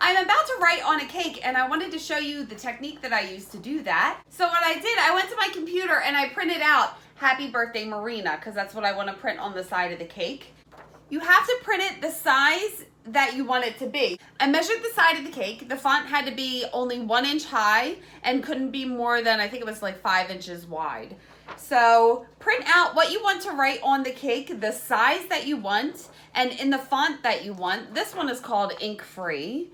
I'm about to write on a cake and I wanted to show you the technique that I use to do that. So what I did, I went to my computer and I printed out Happy Birthday Marina because that's what I want to print on the side of the cake. You have to print it the size that you want it to be. I measured the side of the cake. The font had to be only 1 inch high and couldn't be more than, I think it was like 5 inches wide. So print out what you want to write on the cake, the size that you want, and in the font that you want. This one is called ink free.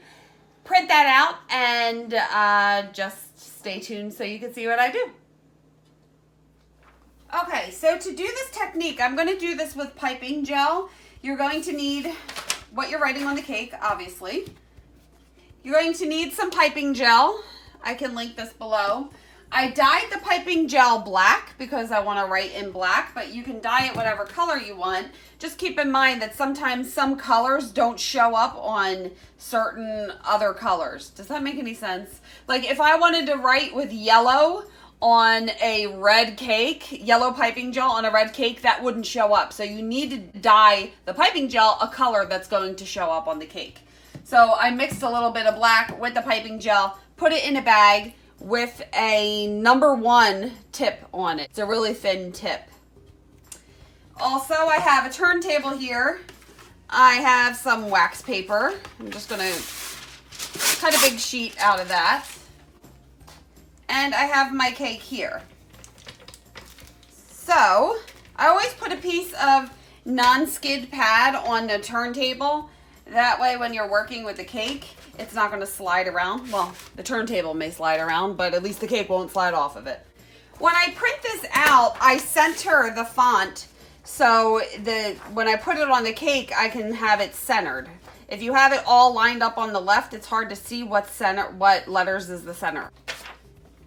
Print that out and just stay tuned so you can see what I do. Okay, so to do this technique, I'm going to do this with piping gel. You're going to need what you're writing on the cake, obviously. You're going to need some piping gel. I can link this below. I dyed the piping gel black because I want to write in black, but you can dye it whatever color you want. Just keep in mind that sometimes some colors don't show up on certain other colors. Does that make any sense? Like if I wanted to write with yellow on a red cake, yellow piping gel on a red cake, that wouldn't show up. So you need to dye the piping gel a color that's going to show up on the cake. So I mixed a little bit of black with the piping gel, put it in a bag with a #1 tip on it. It's a really thin tip. Also, I have a turntable here. I have some wax paper. I'm just gonna cut a big sheet out of that. And I have my cake here. So, I always put a piece of non-skid pad on the turntable. That way when you're working with the cake, it's not going to slide around. Well, the turntable may slide around, but at least the cake won't slide off of it. When I print this out, I center the font so when I put it on the cake, I can have it centered. If you have it all lined up on the left, it's hard to see what letters is the center.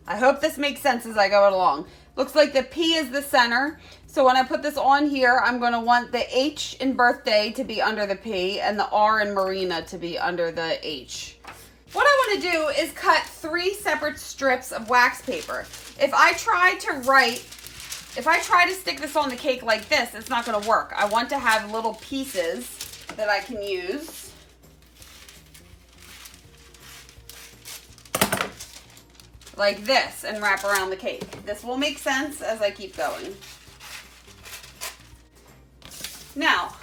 I hope this makes sense as I go along. Looks like the P is the center. So when I put this on here, I'm going to want the H in birthday to be under the P and the R in Marina to be under the H. What I want to do is cut 3 separate strips of wax paper. If I try to stick this on the cake like this, it's not going to work. I want to have little pieces that I can use. Like this and wrap around the cake. This will make sense as I keep going. Now,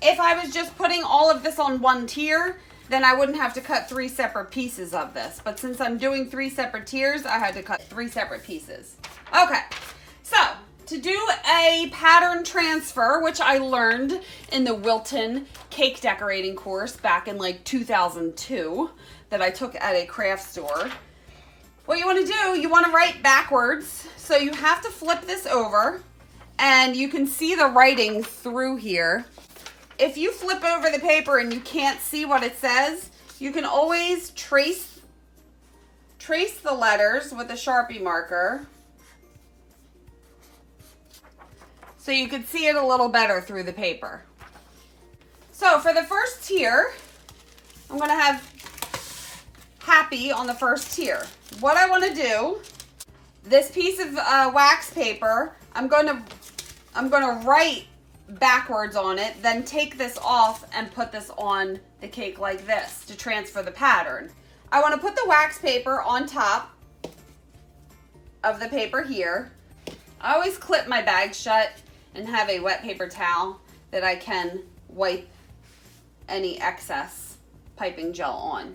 if I was just putting all of this on one tier, then I wouldn't have to cut 3 separate pieces of this. But since I'm doing 3 separate tiers, I had to cut 3 separate pieces. Okay, so to do a pattern transfer, which I learned in the Wilton cake decorating course back in like 2002 that I took at a craft store. What you want to do, you want to write backwards. So you have to flip this over and you can see the writing through here. If you flip over the paper and you can't see what it says, you can always trace the letters with a Sharpie marker so you can see it a little better through the paper. So for the first tier, I'm going to have happy on the first tier. What I want to do, this piece of wax paper, I'm going to write backwards on it, then take this off and put this on the cake like this to transfer the pattern. I want to put the wax paper on top of the paper here. I always clip my bag shut and have a wet paper towel that I can wipe any excess piping gel on.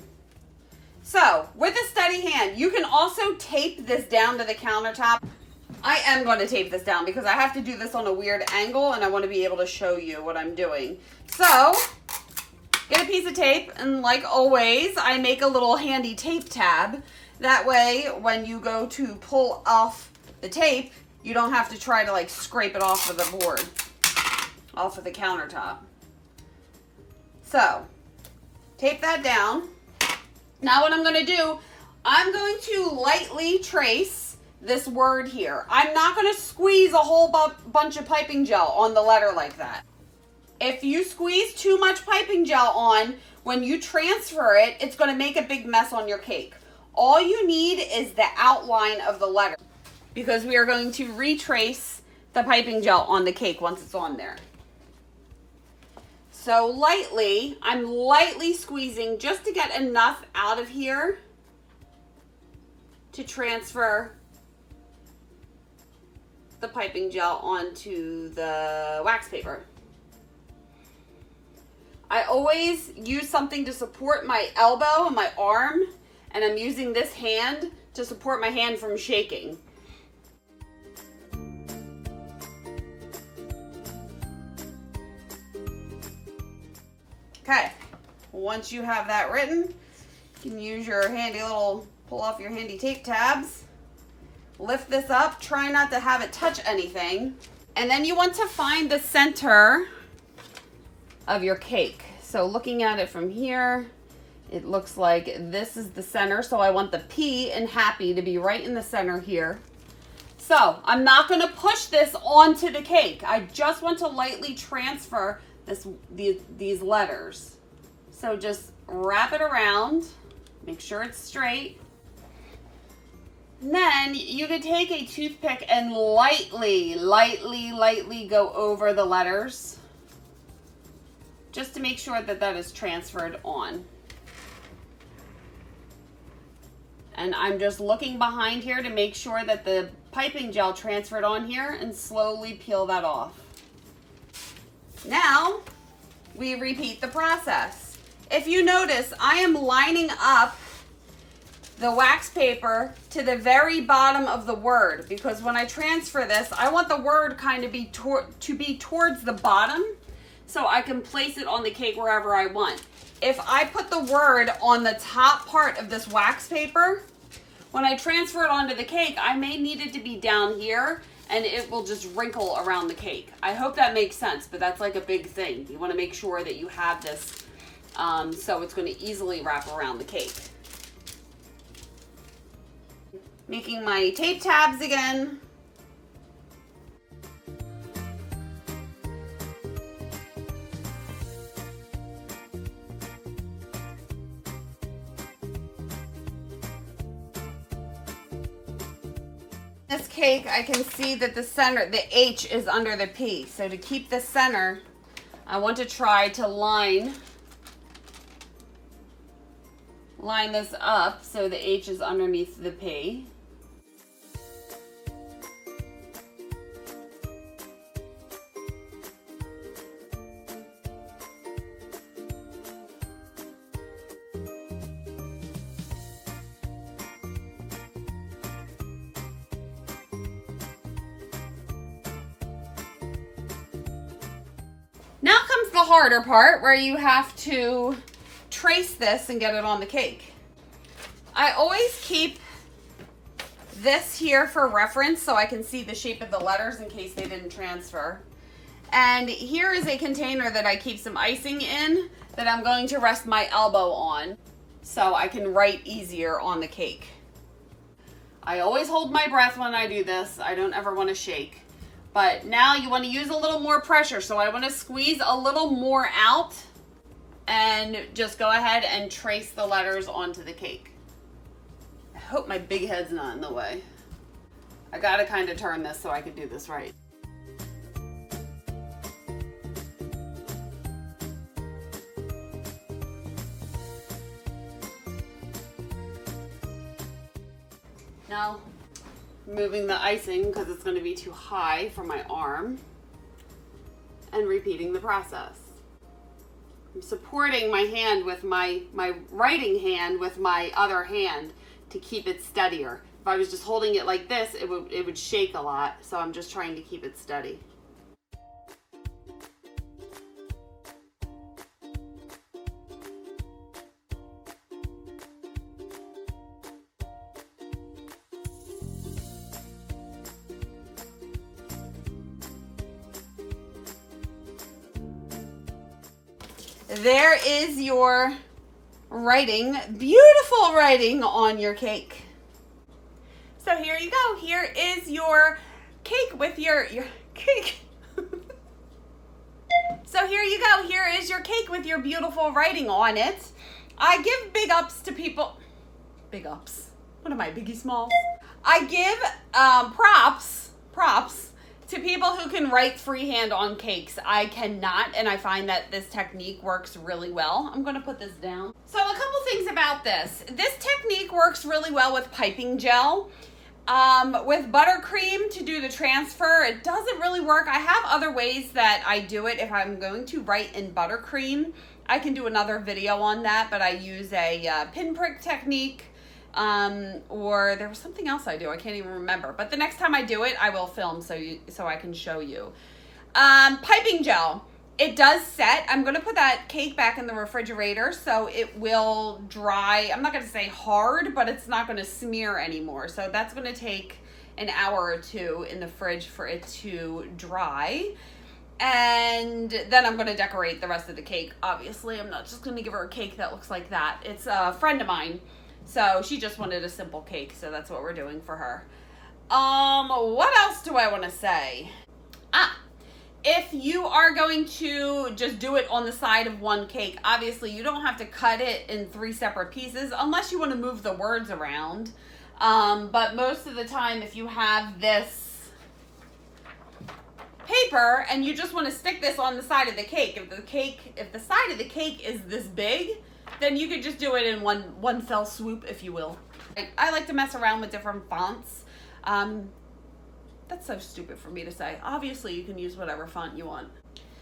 So, with a steady hand, you can also tape this down to the countertop. I am going to tape this down because I have to do this on a weird angle and I want to be able to show you what I'm doing. So, get a piece of tape and like always, I make a little handy tape tab. That way, when you go to pull off the tape, you don't have to try to like scrape it off of the board, off of the countertop. So, tape that down. Now what I'm going to do, I'm going to lightly trace this word here. I'm not going to squeeze a whole bunch of piping gel on the letter like that. If you squeeze too much piping gel on, when you transfer it, it's going to make a big mess on your cake. All you need is the outline of the letter because we are going to retrace the piping gel on the cake once it's on there. So lightly, I'm lightly squeezing just to get enough out of here to transfer the piping gel onto the wax paper. I always use something to support my elbow and my arm, and I'm using this hand to support my hand from shaking. Okay, once you have that written, you can use your handy little, pull off your handy tape tabs, lift this up, try not to have it touch anything, and then you want to find the center of your cake. So looking at it from here, it looks like this is the center, so I want the P in happy to be right in the center here. So I'm not going to push this onto the cake. I just want to lightly transfer these letters. So just wrap it around, make sure it's straight. And then you could take a toothpick and lightly go over the letters just to make sure that that is transferred on. And I'm just looking behind here to make sure that the piping gel transferred on here, and slowly peel that off. Now, we repeat the process. If you notice, I am lining up the wax paper to the very bottom of the word, because when I transfer this, I want the word kind of to be towards the bottom, so I can place it on the cake wherever I want. If I put the word on the top part of this wax paper, when I transfer it onto the cake, I may need it to be down here, and it will just wrinkle around the cake. I hope that makes sense, but that's like a big thing. You want to make sure that you have this so it's going to easily wrap around the cake. Making my tape tabs again. This cake, I can see that the center, the H is under the P. So to keep the center, I want to try to line this up so the H is underneath the P. Now comes the harder part, where you have to trace this and get it on the cake. I always keep this here for reference so I can see the shape of the letters in case they didn't transfer. And here is a container that I keep some icing in that I'm going to rest my elbow on so I can write easier on the cake. I always hold my breath when I do this. I don't ever want to shake. But now you want to use a little more pressure. So I want to squeeze a little more out and just go ahead and trace the letters onto the cake. I hope my big head's not in the way. I gotta kind of turn this so I can do this right. Now, moving the icing because it's going to be too high for my arm, and repeating the process. I'm supporting my hand with my writing hand with my other hand to keep it steadier. If I was just holding it like this, it would shake a lot, so I'm just trying to keep it steady. There is your writing, beautiful writing on your cake. So here you go. Here is your cake with your cake. So here you go. Here is your cake with your beautiful writing on it. I give big ups to people. Big ups. What am I, Biggie Smalls? I give props To people who can write freehand on cakes, I cannot, and I find that this technique works really well. I'm going to put this down. So a couple things about this. This technique works really well with piping gel. With buttercream to do the transfer, it doesn't really work. I have other ways that I do it. If I'm going to write in buttercream, I can do another video on that, but I use a pinprick technique. Or there was something else I do. I can't even remember. But the next time I do it, I will film so I can show you. Piping gel. It does set. I'm going to put that cake back in the refrigerator so it will dry. I'm not going to say hard, but it's not going to smear anymore. So that's going to take an hour or two in the fridge for it to dry. And then I'm going to decorate the rest of the cake. Obviously, I'm not just going to give her a cake that looks like that. It's a friend of mine. So she just wanted a simple cake, so that's what we're doing for her. What else do I want to say? If you are going to just do it on the side of one cake, obviously you don't have to cut it in 3 separate pieces unless you want to move the words around. But most of the time, if you have this paper and you just want to stick this on the side of the cake, if the side of the cake is this big, then you could just do it in one fell swoop, if you will. I like to mess around with different fonts. That's so stupid for me to say. Obviously, you can use whatever font you want.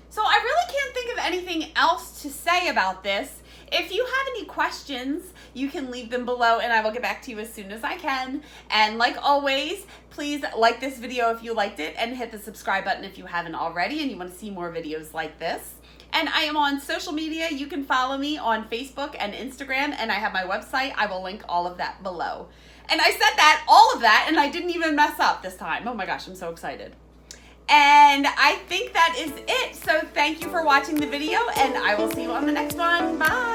So I really can't think of anything else to say about this. If you have any questions, you can leave them below and I will get back to you as soon as I can. And like always, please like this video if you liked it and hit the subscribe button if you haven't already and you want to see more videos like this. And I am on social media. You can follow me on Facebook and Instagram, and I have my website. I will link all of that below. And I said all of that, and I didn't even mess up this time. Oh my gosh, I'm so excited. And I think that is it. So thank you for watching the video, and I will see you on the next one. Bye.